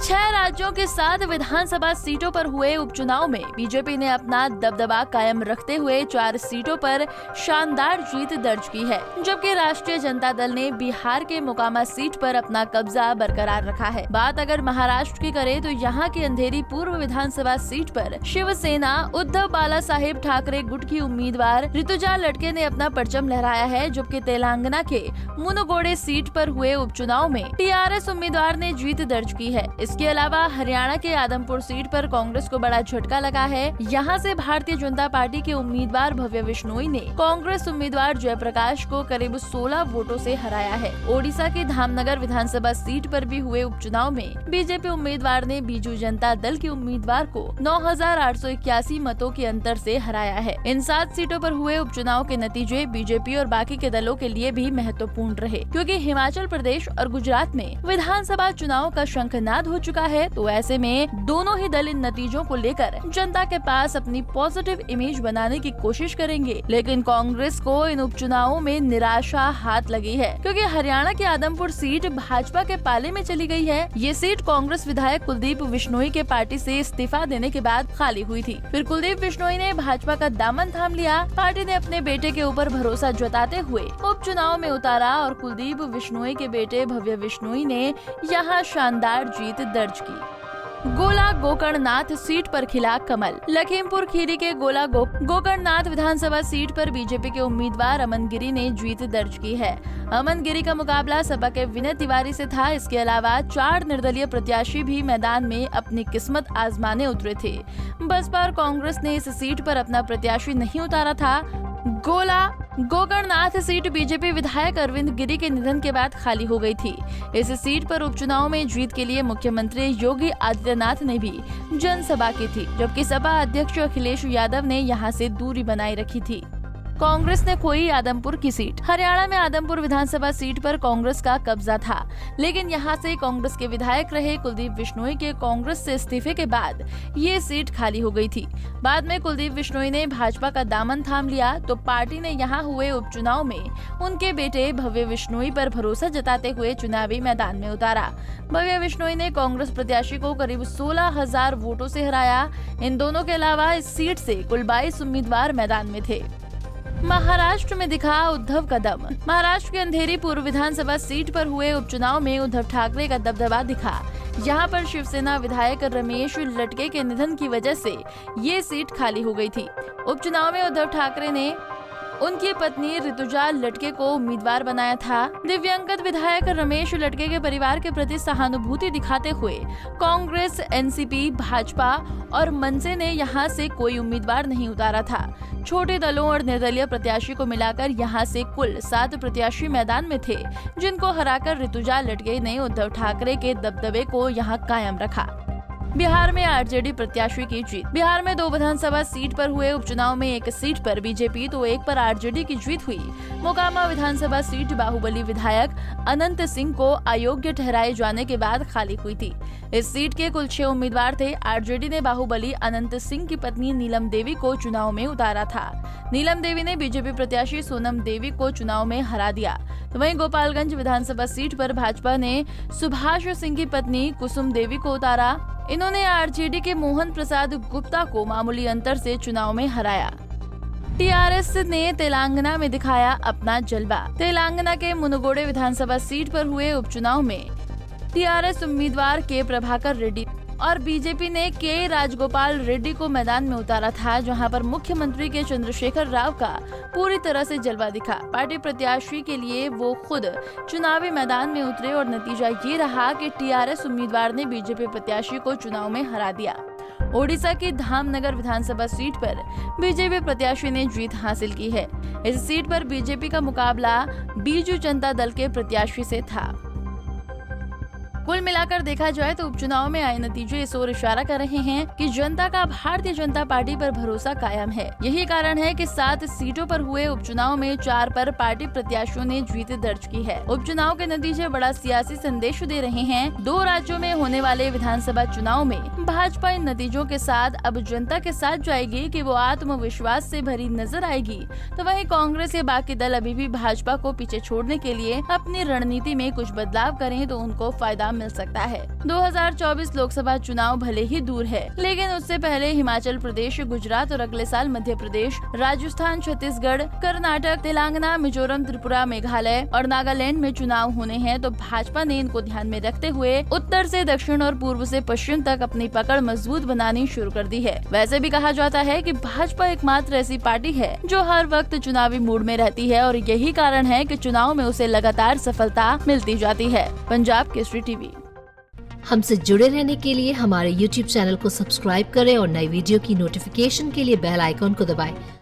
6 राज्यों के 7 विधानसभा सीटों पर हुए उपचुनाव में बीजेपी ने अपना दबदबा कायम रखते हुए 4 सीटों पर शानदार जीत दर्ज की है, जबकि राष्ट्रीय जनता दल ने बिहार के मोकामा सीट पर अपना कब्जा बरकरार रखा है। बात अगर महाराष्ट्र की करें तो यहाँ की अंधेरी पूर्व विधानसभा सीट पर शिवसेना उद्धव बाला साहेब ठाकरे गुट की उम्मीदवार ऋतुजा लटके ने अपना परचम लहराया है, जबकि तेलंगाना के मुनुगोडे सीट पर हुए उपचुनाव में टीआरएस उम्मीदवार ने जीत दर्ज की है। इसके अलावा हरियाणा के आदमपुर सीट पर कांग्रेस को बड़ा झटका लगा है। यहाँ से भारतीय जनता पार्टी के उम्मीदवार भव्य विश्नोई ने कांग्रेस उम्मीदवार जयप्रकाश को करीब 16 वोटों से हराया है। ओडिशा के धामनगर विधानसभा सीट पर भी हुए उपचुनाव में बीजेपी उम्मीदवार ने बीजू जनता दल के उम्मीदवार को 9,881 मतों के अंतर से हराया है। इन 7 सीटों पर हुए उपचुनाव के नतीजे बीजेपी और बाकी के दलों के लिए भी महत्वपूर्ण रहे, क्योंकि हिमाचल प्रदेश और गुजरात में विधानसभा चुनाव का शंखनाद हो चुका है। तो ऐसे में दोनों ही दल इन नतीजों को लेकर जनता के पास अपनी पॉजिटिव इमेज बनाने की कोशिश करेंगे, लेकिन कांग्रेस को इन उपचुनावों में निराशा हाथ लगी है, क्योंकि हरियाणा की आदमपुर सीट भाजपा के पाले में चली गई है। ये सीट कांग्रेस विधायक कुलदीप बिश्नोई के पार्टी से इस्तीफा देने के बाद खाली हुई थी। फिर कुलदीप बिश्नोई ने भाजपा का दामन थाम लिया। पार्टी ने अपने बेटे के ऊपर भरोसा जताते हुए उपचुनाव में उतारा और कुलदीप बिश्नोई के बेटे भव्य बिश्नोई ने यहाँ शानदार जीत दर्ज की। गोला गोकर्णनाथ सीट पर खिला कमल। लखीमपुर खीरी के गोला गोकर्णनाथ विधानसभा सीट पर बीजेपी के उम्मीदवार अमन गिरी ने जीत दर्ज की है। अमन गिरी का मुकाबला सपा के विनय तिवारी से था। इसके अलावा 4 निर्दलीय प्रत्याशी भी मैदान में अपनी किस्मत आजमाने उतरे थे। बसपा और कांग्रेस ने इस सीट पर अपना प्रत्याशी नहीं उतारा था। गोला गोकर्णनाथ सीट बीजेपी विधायक अरविंद गिरी के निधन के बाद खाली हो गई थी। इस सीट पर उपचुनाव में जीत के लिए मुख्यमंत्री योगी आदित्यनाथ ने भी जनसभा की थी, जबकि सपा अध्यक्ष अखिलेश यादव ने यहां से दूरी बनाए रखी थी। कांग्रेस ने खोई आदमपुर की सीट। हरियाणा में आदमपुर विधानसभा सीट पर कांग्रेस का कब्जा था, लेकिन यहां से कांग्रेस के विधायक रहे कुलदीप बिश्नोई के कांग्रेस से इस्तीफे के बाद ये सीट खाली हो गई थी। बाद में कुलदीप बिश्नोई ने भाजपा का दामन थाम लिया, तो पार्टी ने यहां हुए उपचुनाव में उनके बेटे भव्य बिश्नोई पर भरोसा जताते हुए चुनावी मैदान में उतारा। भव्य बिश्नोई ने कांग्रेस प्रत्याशी को करीब 16,000 वोटों से हराया। इन दोनों के अलावा इस सीट से कुल 22 उम्मीदवार मैदान में थे। महाराष्ट्र में दिखा उद्धव का दम। महाराष्ट्र के अंधेरी पूर्व विधानसभा सीट पर हुए उपचुनाव में उद्धव ठाकरे का दबदबा दिखा। यहाँ पर शिवसेना विधायक रमेश लटके के निधन की वजह से ये सीट खाली हो गई थी। उपचुनाव में उद्धव ठाकरे ने उनकी पत्नी ऋतुजा लटके को उम्मीदवार बनाया था। दिव्यांगत विधायक रमेश लटके के परिवार के प्रति सहानुभूति दिखाते हुए कांग्रेस, एनसीपी, भाजपा और मनसे ने यहां से कोई उम्मीदवार नहीं उतारा था। छोटे दलों और निर्दलीय प्रत्याशी को मिलाकर यहां से कुल 7 प्रत्याशी मैदान में थे, जिनको हराकर ऋतुजा लटके ने उद्धव ठाकरे के दबदबे को यहां कायम रखा। बिहार में आरजेडी प्रत्याशी की जीत। बिहार में 2 विधानसभा सीट पर हुए उपचुनाव में एक सीट पर बीजेपी तो एक पर आरजेडी की जीत हुई। मोकामा विधानसभा सीट बाहुबली विधायक अनंत सिंह को अयोग्य ठहराए जाने के बाद खाली हुई थी। इस सीट के कुल 6 उम्मीदवार थे। आरजेडी ने बाहुबली अनंत सिंह की पत्नी नीलम देवी को चुनाव में उतारा था। नीलम देवी ने बीजेपी प्रत्याशी सोनम देवी को चुनाव में हरा दिया। तो वहीं गोपालगंज विधानसभा सीट पर भाजपा ने सुभाष सिंह की पत्नी कुसुम देवी को उतारा। इन्होंने आरजेडी के मोहन प्रसाद गुप्ता को मामूली अंतर से चुनाव में हराया। टीआरएस ने तेलंगाना में दिखाया अपना जलवा। तेलंगाना के मुनुगोडे विधानसभा सीट पर हुए उपचुनाव में टीआरएस उम्मीदवार के प्रभाकर रेड्डी और बीजेपी ने के राजगोपाल रेड्डी को मैदान में उतारा था, जहां पर मुख्यमंत्री के चंद्रशेखर राव का पूरी तरह से जलवा दिखा। पार्टी प्रत्याशी के लिए वो खुद चुनावी मैदान में उतरे और नतीजा ये रहा कि टीआरएस उम्मीदवार ने बीजेपी प्रत्याशी को चुनाव में हरा दिया। ओडिशा की धामनगर विधानसभा सीट पर बीजेपी प्रत्याशी ने जीत हासिल की है। इस सीट पर बीजेपी का मुकाबला बीजू जनता दल के प्रत्याशी से था। कुल मिलाकर देखा जाए तो उपचुनाव में आए नतीजे इस ओर इशारा कर रहे हैं कि जनता का भारतीय जनता पार्टी पर भरोसा कायम है। यही कारण है कि 7 सीटों पर हुए उपचुनाव में 4 पर पार्टी प्रत्याशियों ने जीत दर्ज की है। उपचुनाव के नतीजे बड़ा सियासी संदेश दे रहे हैं। 2 राज्यों में होने वाले विधानसभा चुनाव में भाजपा इन नतीजों के साथ अब जनता के साथ जाएगी कि वो आत्मविश्वास से भरी नजर आएगी, तो वहीं कांग्रेस के बाकी दल अभी भी भाजपा को पीछे छोड़ने के लिए अपनी रणनीति में कुछ बदलाव करें तो उनको फायदा मिल सकता है। 2024 लोकसभा चुनाव भले ही दूर है, लेकिन उससे पहले हिमाचल प्रदेश, गुजरात और अगले साल मध्य प्रदेश, राजस्थान, छत्तीसगढ़, कर्नाटक, तेलंगाना, मिजोरम, त्रिपुरा, मेघालय और नागालैंड में चुनाव होने हैं। तो भाजपा ने इनको ध्यान में रखते हुए उत्तर से दक्षिण और पूर्व से पश्चिम तक अपनी पकड़ मजबूत बनानी शुरू कर दी है। वैसे भी कहा जाता है कि भाजपा एकमात्र ऐसी पार्टी है जो हर वक्त चुनावी मूड में रहती है और यही कारण है कि चुनाव में उसे लगातार सफलता मिलती जाती है। पंजाब केसरी टीवी। हमसे जुड़े रहने के लिए हमारे YouTube चैनल को सब्सक्राइब करें और नई वीडियो की नोटिफिकेशन के लिए बेल आइकॉन को दबाएं।